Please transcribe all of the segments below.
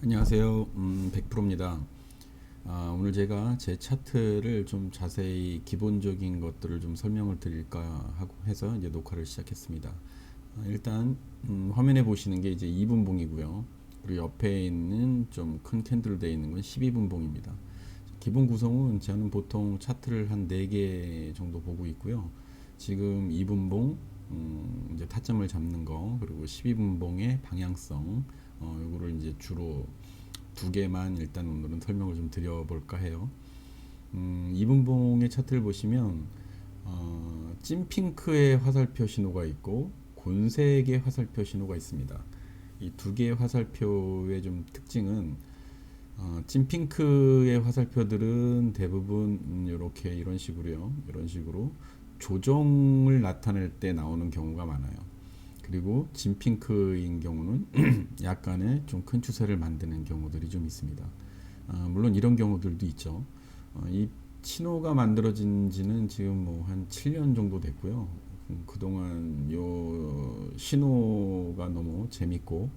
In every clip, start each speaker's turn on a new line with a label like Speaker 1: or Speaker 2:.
Speaker 1: 안녕하세요. 100%입니다. 오늘 제가 제 차트를 좀 자세히 기본적인 것들을 좀 설명을 드릴까 하고 해서 이제 녹화를 시작했습니다. 일단 화면에 보시는 게 이제 2분봉이고요. 그리고 옆에 있는 좀 큰 캔들로 되어 있는 건 12분봉입니다. 기본 구성은 저는 보통 차트를 한 4개 정도 보고 있고요. 지금 2분봉 이제 타점을 잡는 거, 그리고 12분봉의 방향성, 요거를 이제 주로 2개만 일단 오늘은 설명을 좀 드려볼까 해요. 이분봉의 차트를 보시면 찐핑크의 화살표 신호가 있고 곤색의 화살표 신호가 있습니다. 이 2개의 화살표의 좀 특징은 찐핑크의 화살표들은 대부분 이렇게 이런 식으로요. 이런 식으로 조정을 나타낼 때 나오는 경우가 많아요. 그리고 진핑크인 경우는 약간의 좀 큰 추세를 만드는 경우들이 좀 있습니다. 물론 이런 경우들도 있죠. 이 신호가 만들어진 지는 지금 뭐 한 7년 정도 됐고요. 그동안 요 신호가 너무 재밌고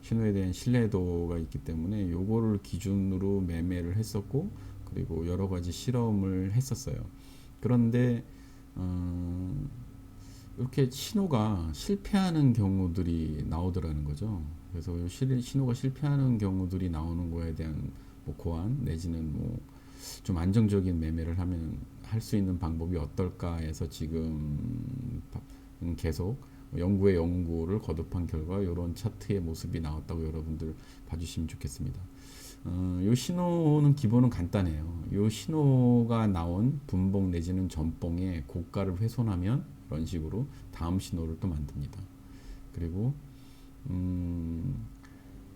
Speaker 1: 신호에 대한 신뢰도가 있기 때문에 요거를 기준으로 매매를 했었고, 그리고 여러 가지 실험을 했었어요. 그런데 이렇게 신호가 실패하는 경우들이 나오더라는 거죠. 그래서 신호가 실패하는 경우들이 나오는 거에 대한 뭐 고안 내지는 뭐 좀 안정적인 매매를 하면 할 수 있는 방법이 어떨까 해서 지금 계속 연구에 연구를 거듭한 결과 이런 차트의 모습이 나왔다고 여러분들 봐주시면 좋겠습니다. 이 신호는 기본은 간단해요. 이 신호가 나온 분봉 내지는 전봉의 고가를 훼손하면 이런 식으로 다음 신호를 또 만듭니다. 그리고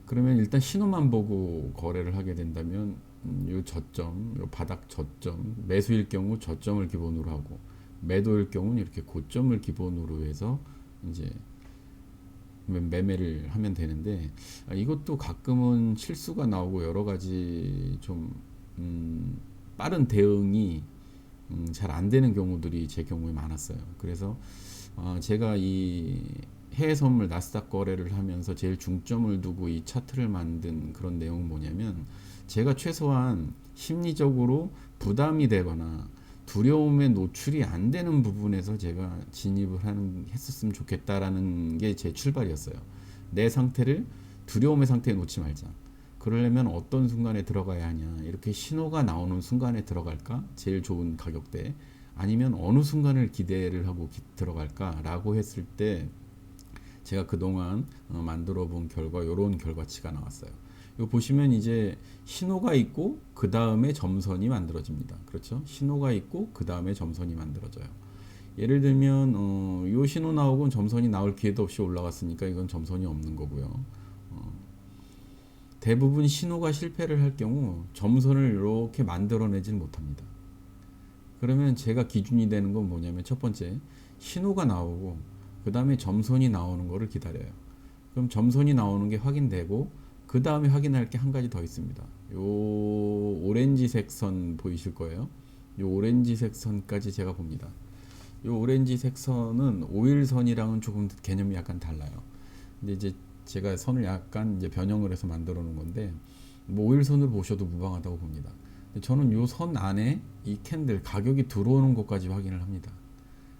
Speaker 1: 그러면 일단 신호만 보고 거래를 하게 된다면 요 저점, 요 바닥 저점, 매수일 경우 저점을 기본으로 하고, 매도일 경우는 이렇게 고점을 기본으로 해서 이제 매매를 하면 되는데, 이것도 가끔은 실수가 나오고 여러 가지 좀 빠른 대응이 잘 안 되는 경우들이 제 경우에 많았어요. 그래서 제가 이 해외 선물 나스닥 거래를 하면서 제일 중점을 두고 이 차트를 만든 그런 내용은 뭐냐면, 제가 최소한 심리적으로 부담이 되거나 두려움에 노출이 안 되는 부분에서 제가 진입을 했었으면 좋겠다라는 게 제 출발이었어요. 내 상태를 두려움의 상태에 놓지 말자. 그러려면 어떤 순간에 들어가야 하냐, 이렇게 신호가 나오는 순간에 들어갈까, 제일 좋은 가격대, 아니면 어느 순간을 기대를 하고 들어갈까 라고 했을 때 제가 그동안 만들어 본 결과, 이런 결과치가 나왔어요. 이거 보시면 이제 신호가 있고 그 다음에 점선이 만들어집니다. 그렇죠? 신호가 있고 그 다음에 점선이 만들어져요. 예를 들면 이 신호 나오고 점선이 나올 기회도 없이 올라갔으니까 이건 점선이 없는 거고요. 대부분 신호가 실패를 할 경우 점선을 이렇게 만들어내질 못합니다. 그러면 제가 기준이 되는 건 뭐냐면, 첫 번째, 신호가 나오고 그 다음에 점선이 나오는 거를 기다려요. 그럼 점선이 나오는 게 확인되고 그 다음에 확인할 게 한 가지 더 있습니다. 요 오렌지색 선 보이실 거예요. 요 오렌지색 선까지 제가 봅니다. 요 오렌지색 선은 5일선이랑은 조금 개념이 약간 달라요. 근데 이제 제가 선을 약간 이제 변형을 해서 만들어 놓은 건데, 뭐 5일선을 보셔도 무방하다고 봅니다. 근데 저는 요 선 안에 이 캔들 가격이 들어오는 것까지 확인을 합니다.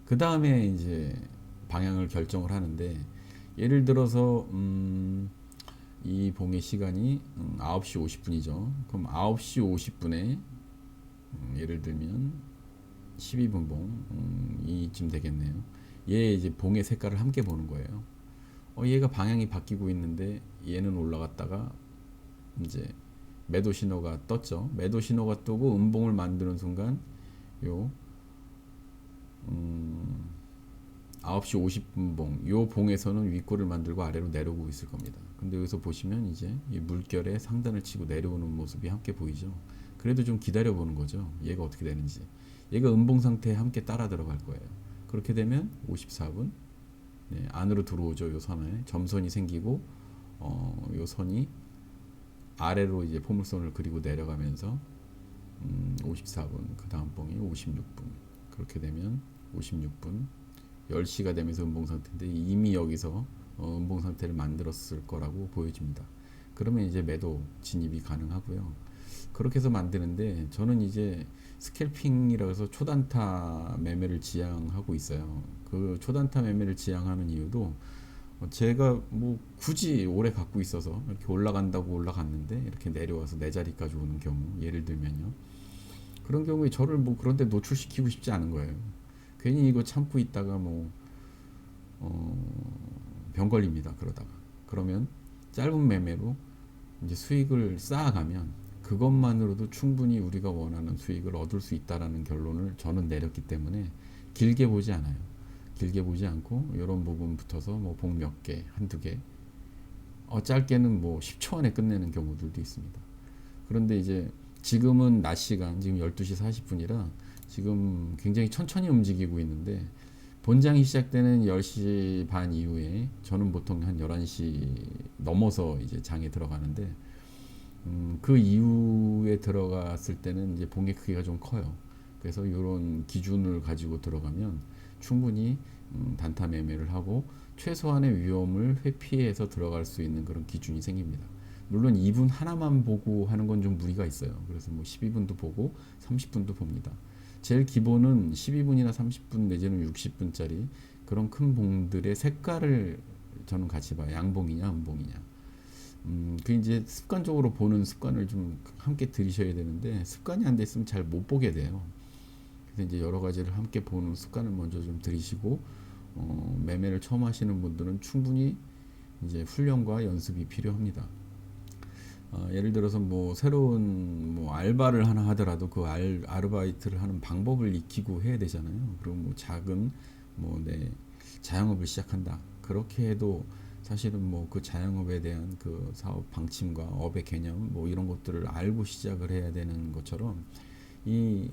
Speaker 1: 그 다음에 이제 방향을 결정을 하는데, 예를 들어서 이 봉의 시간이 9시 50분이죠. 그럼 9시 50분에 예를 들면 12분 봉 이쯤 되겠네요. 얘 이제 봉의 색깔을 함께 보는 거예요. 얘가 방향이 바뀌고 있는데 얘는 올라갔다가 이제 매도 신호가 떴죠. 매도 신호가 뜨고 음봉을 만드는 순간 요 9시 50분 봉, 요 봉에서는 윗골을 만들고 아래로 내려오고 있을 겁니다. 근데 여기서 보시면 이제 이 물결에 상단을 치고 내려오는 모습이 함께 보이죠. 그래도 좀 기다려 보는 거죠. 얘가 어떻게 되는지. 얘가 음봉 상태에 함께 따라 들어갈 거예요. 그렇게 되면 54분 네, 안으로 들어오죠. 요 선에 점선이 생기고 요 선이 아래로 이제 포물선을 그리고 내려가면서 54분, 그 다음 봉이 56분. 그렇게 되면 56분 10시가 되면서 음봉 상태인데, 이미 여기서 음봉 상태를 만들었을 거라고 보여집니다. 그러면 이제 매도 진입이 가능하고요. 그렇게 해서 만드는데 저는 이제 스캘핑이라고 해서 초단타 매매를 지향하고 있어요. 그 초단타 매매를 지향하는 이유도 제가 뭐 굳이 오래 갖고 있어서 이렇게 올라간다고 올라갔는데 이렇게 내려와서 내 자리까지 오는 경우, 예를 들면요. 그런 경우에 저를 뭐 그런데 노출시키고 싶지 않은 거예요. 괜히 이거 참고 있다가 병 걸립니다. 그러다가. 그러면 짧은 매매로 이제 수익을 쌓아가면 그것만으로도 충분히 우리가 원하는 수익을 얻을 수 있다라는 결론을 저는 내렸기 때문에 길게 보지 않아요. 길게 보지 않고 이런 부분 붙어서 뭐 봉 몇 개, 한두 개, 짧게는 뭐 10초 안에 끝내는 경우들도 있습니다. 그런데 이제 지금은 낮 시간, 지금 12시 40분이라 지금 굉장히 천천히 움직이고 있는데 본장이 시작되는 10시 반 이후에 저는 보통 한 11시 넘어서 이제 장에 들어가는데 그 이후에 들어갔을 때는 이제 봉의 크기가 좀 커요. 그래서 이런 기준을 가지고 들어가면 충분히 단타 매매를 하고 최소한의 위험을 회피해서 들어갈 수 있는 그런 기준이 생깁니다. 물론 2분 하나만 보고 하는 건 좀 무리가 있어요. 그래서 뭐 12분도 보고 30분도 봅니다. 제일 기본은 12분이나 30분 내지는 60분짜리 그런 큰 봉들의 색깔을 저는 같이 봐요. 양봉이냐, 음봉이냐. 그 이제 습관적으로 보는 습관을 좀 함께 들이셔야 되는데 습관이 안 됐으면 잘 못 보게 돼요. 그래서 이제 여러 가지를 함께 보는 습관을 먼저 좀 들이시고 매매를 처음 하시는 분들은 충분히 이제 훈련과 연습이 필요합니다. 예를 들어서 뭐 새로운 뭐 알바를 하나 하더라도 그 아르바이트를 하는 방법을 익히고 해야 되잖아요. 그리고 뭐 작은 뭐 내 자영업을 시작한다. 그렇게 해도 사실은 뭐 그 자영업에 대한 그 사업 방침과 업의 개념 뭐 이런 것들을 알고 시작을 해야 되는 것처럼 이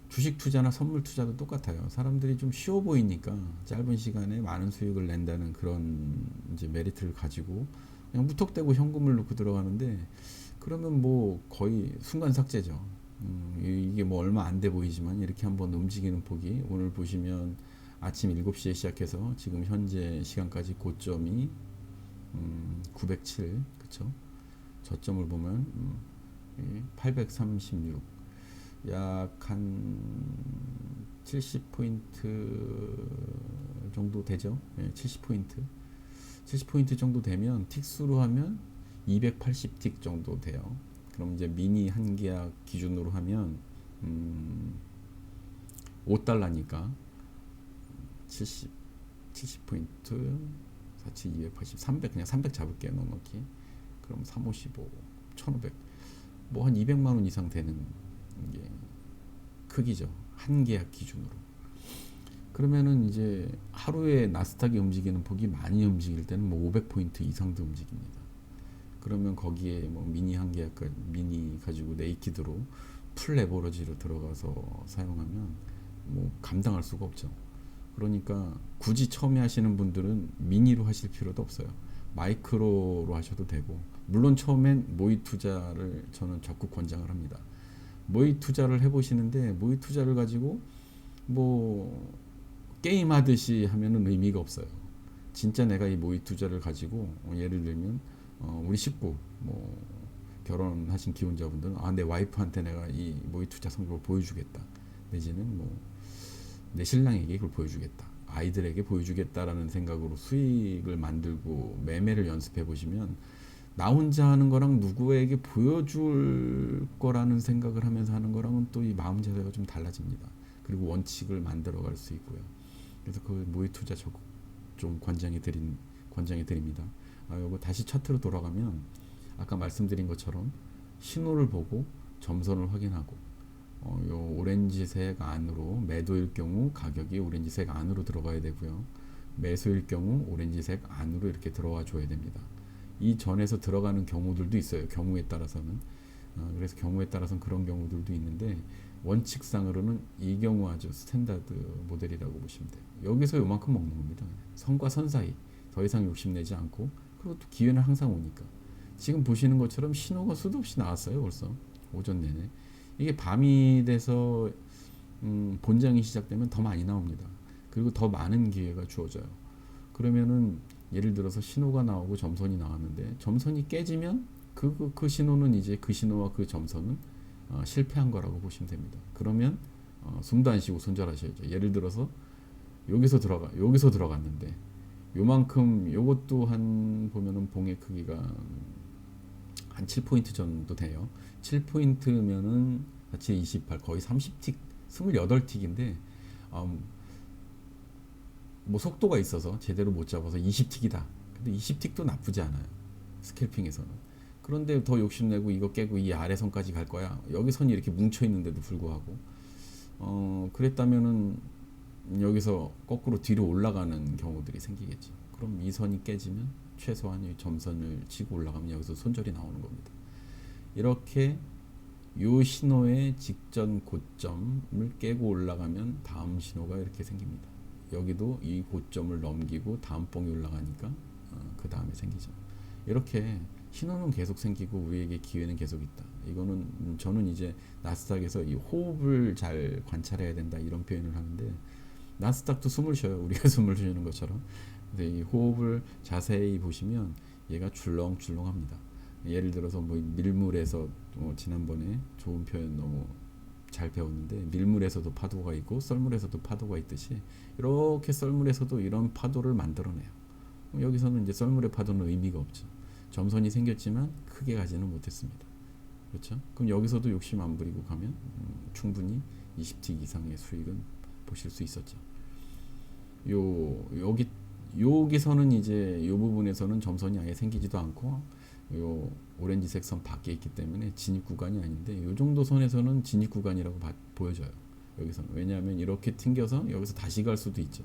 Speaker 1: 주식 투자나 선물 투자도 똑같아요. 사람들이 좀 쉬워 보이니까 짧은 시간에 많은 수익을 낸다는 그런 이제 메리트를 가지고 그냥 무턱대고 현금을 넣고 들어가는데 그러면 뭐 거의 순간 삭제죠. 이게 뭐 얼마 안 돼 보이지만 이렇게 한번 움직이는 폭이 오늘 보시면 아침 7시에 시작해서 지금 현재 시간까지 고점이 907 그쵸? 저점을 보면 836 약 한 70포인트 정도 되죠. 70포인트 70포인트 정도 되면 틱수로 하면 280틱 정도 돼요. 그럼 이제 미니 한 계약 기준으로 하면 5달러니까 70포인트 4치 280 300 그냥 300 잡을게요. 넉넉히. 그럼 355 1500 뭐 한 200만원 이상 되는 게 크기죠. 한 계약 기준으로. 그러면은 이제 하루에 나스닥이 움직이는 폭이 많이 움직일 때는 뭐 500포인트 이상도 움직입니다. 그러면 거기에 뭐 미니 한 계약 미니 가지고 네이키드로 풀 레버러지로 들어가서 사용하면 뭐 감당할 수가 없죠. 그러니까 굳이 처음에 하시는 분들은 미니로 하실 필요도 없어요. 마이크로로 하셔도 되고 물론 처음엔 모의 투자를 저는 적극 권장을 합니다. 모의 투자를 해보시는데 모의 투자를 가지고 뭐 게임 하듯이 하면은 의미가 없어요. 진짜 내가 이 모의 투자를 가지고 예를 들면 우리 식구 뭐 결혼하신 기혼자분들은 내 와이프한테 내가 이 모의 투자 성적을 보여주겠다. 내지는 뭐 내 신랑에게 이걸 보여주겠다. 아이들에게 보여주겠다라는 생각으로 수익을 만들고 매매를 연습해 보시면 나 혼자 하는 거랑 누구에게 보여줄 거라는 생각을 하면서 하는 거랑은 또 이 마음 자세가 좀 달라집니다. 그리고 원칙을 만들어 갈 수 있고요. 그래서 그 모의 투자 적극 좀 권장해 드립니다. 요거 다시 차트로 돌아가면 아까 말씀드린 것처럼 신호를 보고 점선을 확인하고 요 오렌지색 안으로 매도일 경우 가격이 오렌지색 안으로 들어가야 되고요. 매수일 경우 오렌지색 안으로 이렇게 들어와 줘야 됩니다. 이 전에서 들어가는 경우들도 있어요. 경우에 따라서는. 그래서 경우에 따라서는 그런 경우들도 있는데 원칙상으로는 이 경우 아주 스탠다드 모델이라고 보시면 돼요. 여기서 요만큼 먹는 겁니다. 선과 선 사이 더 이상 욕심내지 않고 그리고 또 기회는 항상 오니까 지금 보시는 것처럼 신호가 수도 없이 나왔어요. 벌써 오전 내내. 이게 밤이 돼서 본장이 시작되면 더 많이 나옵니다. 그리고 더 많은 기회가 주어져요. 그러면은 예를 들어서 신호가 나오고 점선이 나왔는데 점선이 깨지면 그 신호는 이제 그 신호와 그 점선은 실패한 거라고 보시면 됩니다. 그러면 숨도 안 쉬고 손절하셔야죠. 예를 들어서 여기서 들어갔는데 요만큼 요것도 한 보면은 봉의 크기가 한 7포인트 정도 돼요. 7포인트면은 같이 28 거의 30틱 28틱인데 뭐 속도가 있어서 제대로 못 잡아서 20틱이다. 근데 20틱도 나쁘지 않아요. 스캘핑에서는. 그런데 더 욕심내고 이거 깨고 이 아래 선까지 갈 거야. 여기 선이 이렇게 뭉쳐 있는데도 불구하고 그랬다면은 여기서 거꾸로 뒤로 올라가는 경우들이 생기겠죠. 그럼 이 선이 깨지면 최소한 이 점선을 치고 올라가면 여기서 손절이 나오는 겁니다. 이렇게 요 신호의 직전 고점을 깨고 올라가면 다음 신호가 이렇게 생깁니다. 여기도 이 고점을 넘기고 다음 봉이 올라가니까 그 다음에 생기죠. 이렇게 신호는 계속 생기고 우리에게 기회는 계속 있다. 이거는 저는 이제 나스닥에서 이 호흡을 잘 관찰해야 된다 이런 표현을 하는데 나스닥도 숨을 쉬어요. 우리가 숨을 쉬는 것처럼. 근데 이 호흡을 자세히 보시면 얘가 줄렁줄렁합니다. 예를 들어서 뭐 밀물에서 지난번에 좋은 표현 너무 잘 배웠는데 밀물에서도 파도가 있고 썰물에서도 파도가 있듯이 이렇게 썰물에서도 이런 파도를 만들어내요. 여기서는 이제 썰물의 파도는 의미가 없죠. 점선이 생겼지만 크게 가지는 못했습니다. 그렇죠? 그럼 여기서도 욕심 안 부리고 가면 충분히 20틱 이상의 수익은 보실 수 있었죠. 여기서는 이제 이 부분에서는 점선이 아예 생기지도 않고 요 오렌지색 선 밖에 있기 때문에 진입 구간이 아닌데 요 정도 선에서는 진입 구간이라고 보여져요. 여기서는. 왜냐하면 이렇게 튕겨서 여기서 다시 갈 수도 있죠.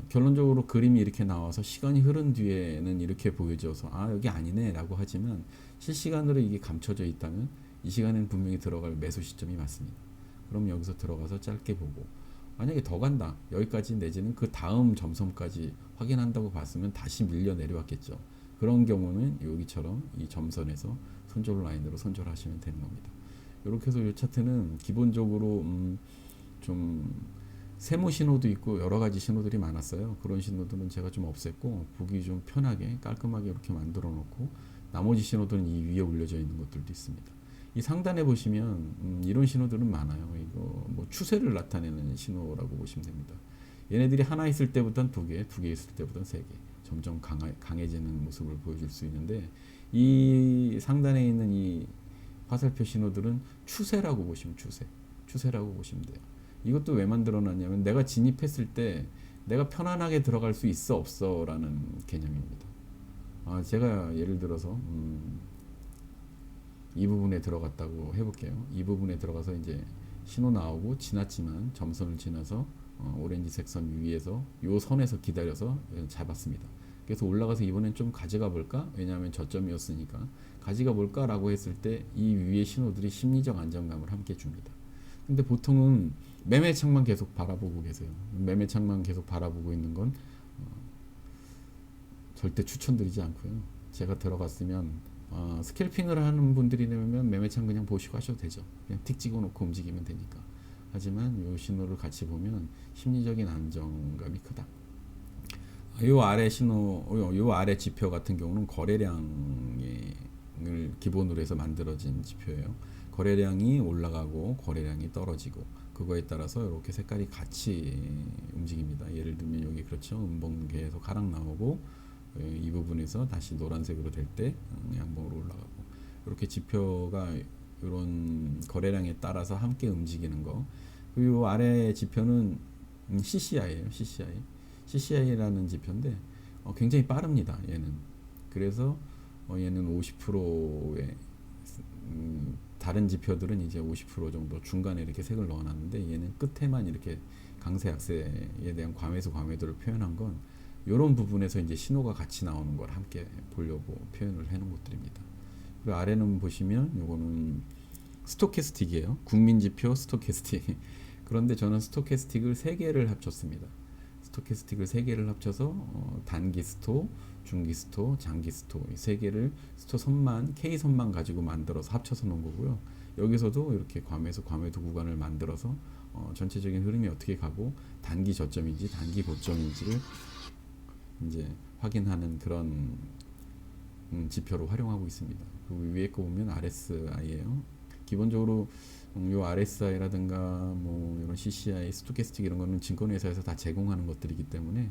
Speaker 1: 결론적으로 그림이 이렇게 나와서 시간이 흐른 뒤에는 이렇게 보여져서 여기 아니네 라고 하지만 실시간으로 이게 감춰져 있다면 이 시간에는 분명히 들어갈 매수 시점이 맞습니다. 그럼 여기서 들어가서 짧게 보고 만약에 더 간다 여기까지 내지는 그 다음 점선까지 확인한다고 봤으면 다시 밀려 내려왔겠죠. 그런 경우는 여기처럼 이 점선에서 손절 라인으로 손절하시면 되는 겁니다. 이렇게 해서 이 차트는 기본적으로 좀 세모 신호도 있고 여러 가지 신호들이 많았어요. 그런 신호들은 제가 좀 없앴고 보기 좀 편하게 깔끔하게 이렇게 만들어 놓고 나머지 신호들은 이 위에 올려져 있는 것들도 있습니다. 이 상단에 보시면 이런 신호들은 많아요. 이거 뭐 추세를 나타내는 신호라고 보시면 됩니다. 얘네들이 하나 있을 때부터는 두 개, 두 개 있을 때부터는 세 개. 점점 강해지는 모습을 보여줄 수 있는데 이 상단에 있는 이 화살표 신호들은 추세라고 보시면 추세라고 보시면 돼요. 이것도 왜 만들어놨냐면 내가 진입했을 때 내가 편안하게 들어갈 수 있어 없어 라는 개념입니다. 제가 예를 들어서 이 부분에 들어갔다고 해볼게요. 이 부분에 들어가서 이제 신호 나오고 지났지만 점선을 지나서 오렌지색 선 위에서 요 선에서 기다려서 잡았습니다. 그래서 올라가서 이번엔 좀 가져가 볼까? 왜냐하면 저점이었으니까 가져가 볼까? 라고 했을 때 이 위의 신호들이 심리적 안정감을 함께 줍니다. 근데 보통은 매매창만 계속 바라보고 계세요. 매매창만 계속 바라보고 있는 건 절대 추천드리지 않고요. 제가 들어갔으면 스캘핑을 하는 분들이라면 매매창 그냥 보시고 하셔도 되죠. 그냥 틱 찍어놓고 움직이면 되니까. 하지만 이 신호를 같이 보면 심리적인 안정감이 크다. 이 아래 신호, 이 아래 지표 같은 경우는 거래량을 기본으로 해서 만들어진 지표예요. 거래량이 올라가고 거래량이 떨어지고 그거에 따라서 이렇게 색깔이 같이 움직입니다. 예를 들면 여기 그렇죠. 음봉 계속 하락 나오고 이 부분에서 다시 노란색으로 될 때 양봉으로 올라가고 이렇게 지표가 이런 거래량에 따라서 함께 움직이는 거. 그리고 아래 지표는 CCI예요. CCI라는 지표인데 굉장히 빠릅니다. 얘는. 그래서 얘는 50%의 다른 지표들은 이제 50% 정도 중간에 이렇게 색을 넣어놨는데 얘는 끝에만 이렇게 강세 약세에 대한 과매도를 표현한 건 이런 부분에서 이제 신호가 같이 나오는 걸 함께 보려고 표현을 해놓은 것들입니다. 그리고 아래는 보시면 요거는 스토캐스틱이에요. 국민지표 스토캐스틱. 그런데 저는 스토캐스틱을 3개를 합쳤습니다. 스토캐스틱을 3개를 합쳐서 단기 스토, 중기 스토, 장기 스토 이 3개를 스토 선만, K선만 가지고 만들어서 합쳐서 놓은 거고요. 여기서도 이렇게 과매도 구간을 만들어서 전체적인 흐름이 어떻게 가고 단기 저점인지 단기 고점인지를 이제 확인하는 그런 지표로 활용하고 있습니다. 그리고 위에 거 보면 RSI예요. 기본적으로 요 RSI라든가 뭐 이런 CCI, 스토캐스틱 이런 거는 증권회사에서 다 제공하는 것들이기 때문에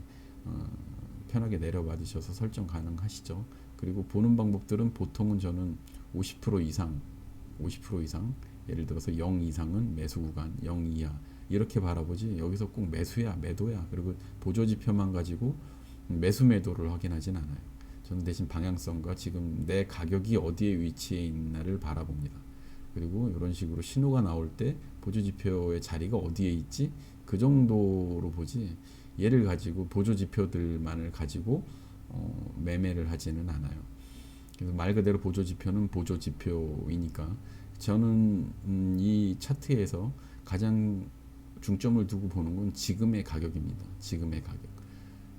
Speaker 1: 편하게 내려받으셔서 설정 가능하시죠. 그리고 보는 방법들은 보통은 저는 50% 이상, 50% 이상, 예를 들어서 0 이상은 매수 구간, 0 이하 이렇게 바라보지 여기서 꼭 매수야, 매도야, 그리고 보조 지표만 가지고 매수 매도를 확인하진 않아요. 저는 대신 방향성과 지금 내 가격이 어디에 위치해 있나를 바라봅니다. 그리고 이런 식으로 신호가 나올 때 보조 지표의 자리가 어디에 있지? 그 정도로 보지 얘를 가지고 보조 지표들만을 가지고 매매를 하지는 않아요. 그래서 말 그대로 보조 지표는 보조 지표이니까 저는 이 차트에서 가장 중점을 두고 보는 건 지금의 가격입니다. 지금의 가격.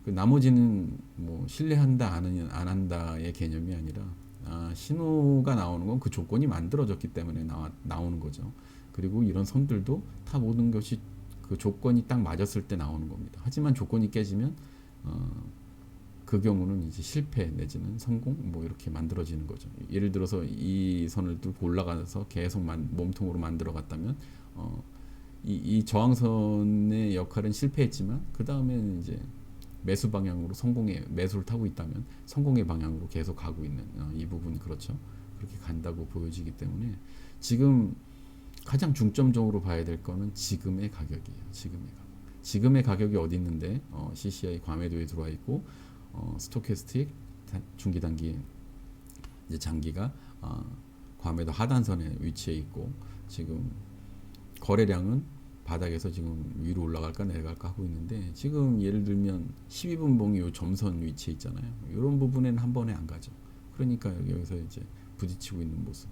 Speaker 1: 그 나머지는 뭐 신뢰한다 안 한다의 개념이 아니라 신호가 나오는 건 그 조건이 만들어졌기 때문에 나오는 거죠. 그리고 이런 선들도 다 모든 것이 그 조건이 딱 맞았을 때 나오는 겁니다. 하지만 조건이 깨지면 그 경우는 이제 실패 내지는 성공 뭐 이렇게 만들어지는 거죠. 예를 들어서 이 선을 뚫고 올라가서 계속 몸통으로 만들어 갔다면 이 저항선의 역할은 실패했지만 그 다음에는 이제 매수 방향으로 매수를 타고 있다면 성공의 방향으로 계속 가고 있는 이 부분 그렇죠. 그렇게 간다고 보여지기 때문에 지금 가장 중점적으로 봐야 될 거는 지금의 가격이에요. 지금의 가격이 어디 있는데 CCI 과매도에 들어와 있고 스토캐스틱 중기 단기 이제 장기가 과매도 하단선에 위치해 있고 지금 거래량은 바닥에서 지금 위로 올라갈까 내려갈까 하고 있는데 지금 예를 들면 12분봉이 요 점선 위치에 있잖아요. 이런 부분에는 한 번에 안 가죠. 그러니까 여기서 이제 부딪히고 있는 모습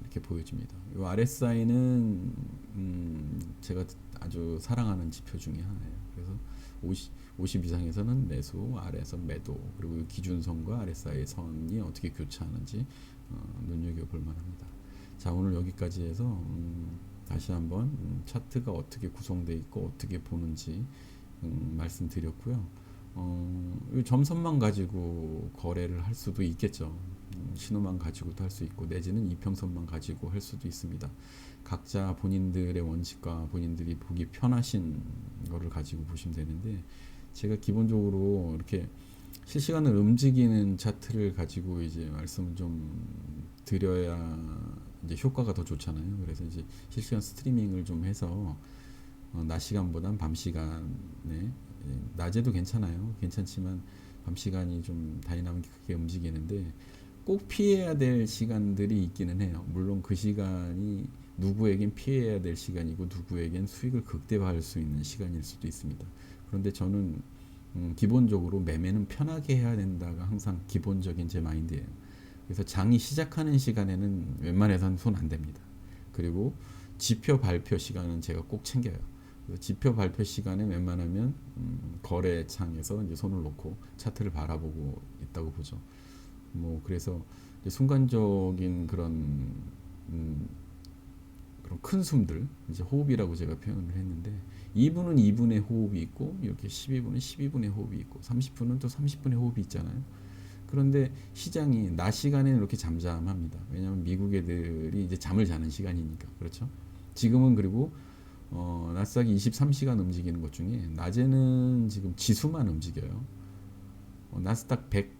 Speaker 1: 이렇게 보여집니다. 이 RSI는 제가 아주 사랑하는 지표 중에 하나예요. 그래서 50 이상에서는 매수, 아래에서 매도, 그리고 기준선과 RSI 선이 어떻게 교차하는지 눈여겨볼 만합니다. 자, 오늘 여기까지 해서 다시 한번 차트가 어떻게 구성되어 있고 어떻게 보는지 말씀드렸고요. 이 점선만 가지고 거래를 할 수도 있겠죠. 신호만 가지고도 할 수 있고 내지는 이평선만 가지고 할 수도 있습니다. 각자 본인들의 원칙과 본인들이 보기 편하신 거를 가지고 보시면 되는데 제가 기본적으로 이렇게 실시간으로 움직이는 차트를 가지고 이제 말씀을 좀 드려야 이제 효과가 더 좋잖아요. 그래서 이제 실시간 스트리밍을 좀 해서 낮 시간보단 밤 시간에 낮에도 괜찮지만 밤 시간이 좀 다이나믹하게 움직이는데 꼭 피해야 될 시간들이 있기는 해요. 물론 그 시간이 누구에겐 피해야 될 시간이고 누구에겐 수익을 극대화할 수 있는 시간일 수도 있습니다. 그런데 저는 기본적으로 매매는 편하게 해야 된다가 항상 기본적인 제 마인드예요. 그래서 장이 시작하는 시간에는 웬만해서는 손 안 댑니다. 그리고 지표 발표 시간은 제가 꼭 챙겨요. 그래서 지표 발표 시간에 웬만하면 거래창에서 이제 손을 놓고 차트를 바라보고 있다고 보죠. 뭐 그래서 순간적인 그런 큰 숨들, 이제 호흡이라고 제가 표현을 했는데 2분은 2분의 호흡이 있고 이렇게 12분은 12분의 호흡이 있고 30분은 또 30분의 호흡이 있잖아요. 그런데 시장이 낮 시간에는 이렇게 잠잠합니다. 왜냐하면 미국 애들이 이제 잠을 자는 시간이니까. 그렇죠? 지금은 그리고 나스닥이 23시간 움직이는 것 중에 낮에는 지금 지수만 움직여요. 나스닥 100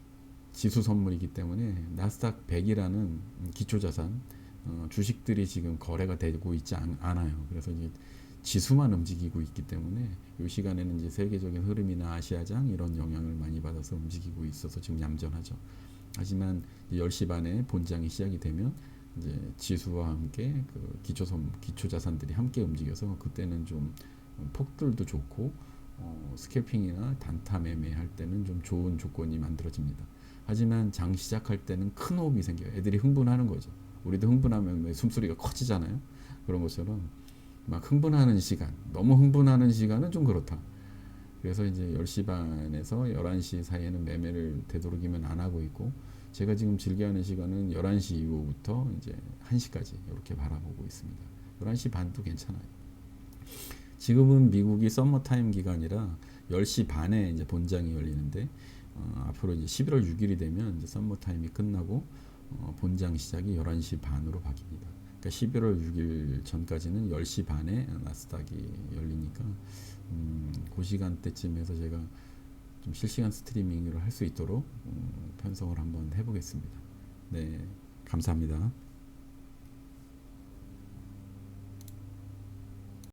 Speaker 1: 지수 선물이기 때문에 나스닥 100이라는 기초자산 주식들이 지금 거래가 되고 있지 않아요. 그래서 이제 지수만 움직이고 있기 때문에 이 시간에는 이제 세계적인 흐름이나 아시아장 이런 영향을 많이 받아서 움직이고 있어서 지금 얌전하죠. 하지만 10시 반에 본장이 시작이 되면 이제 지수와 함께 그 기초자산들이 함께 움직여서 그때는 좀 폭들도 좋고 스캘핑이나 단타 매매할 때는 좀 좋은 조건이 만들어집니다. 하지만 장 시작할 때는 큰 호흡이 생겨요. 애들이 흥분하는 거죠. 우리도 흥분하면 숨소리가 커지잖아요. 그런 것처럼 막 흥분하는 시간, 너무 흥분하는 시간은 좀 그렇다. 그래서 이제 10시 반에서 11시 사이에는 매매를 되도록이면 안 하고 있고 제가 지금 즐겨하는 시간은 11시 이후부터 이제 1시까지 이렇게 바라보고 있습니다. 11시 반도 괜찮아요. 지금은 미국이 서머타임 기간이라 10시 반에 이제 본장이 열리는데 앞으로 이제 11월 6일이 되면 이제 썸머 타임이 끝나고 본장 시작이 11시 반으로 바뀝니다. 그러니까 11월 6일 전까지는 10시 반에 나스닥이 열리니까 그 시간대쯤에서 제가 좀 실시간 스트리밍을 할 수 있도록 편성을 한번 해보겠습니다. 네, 감사합니다.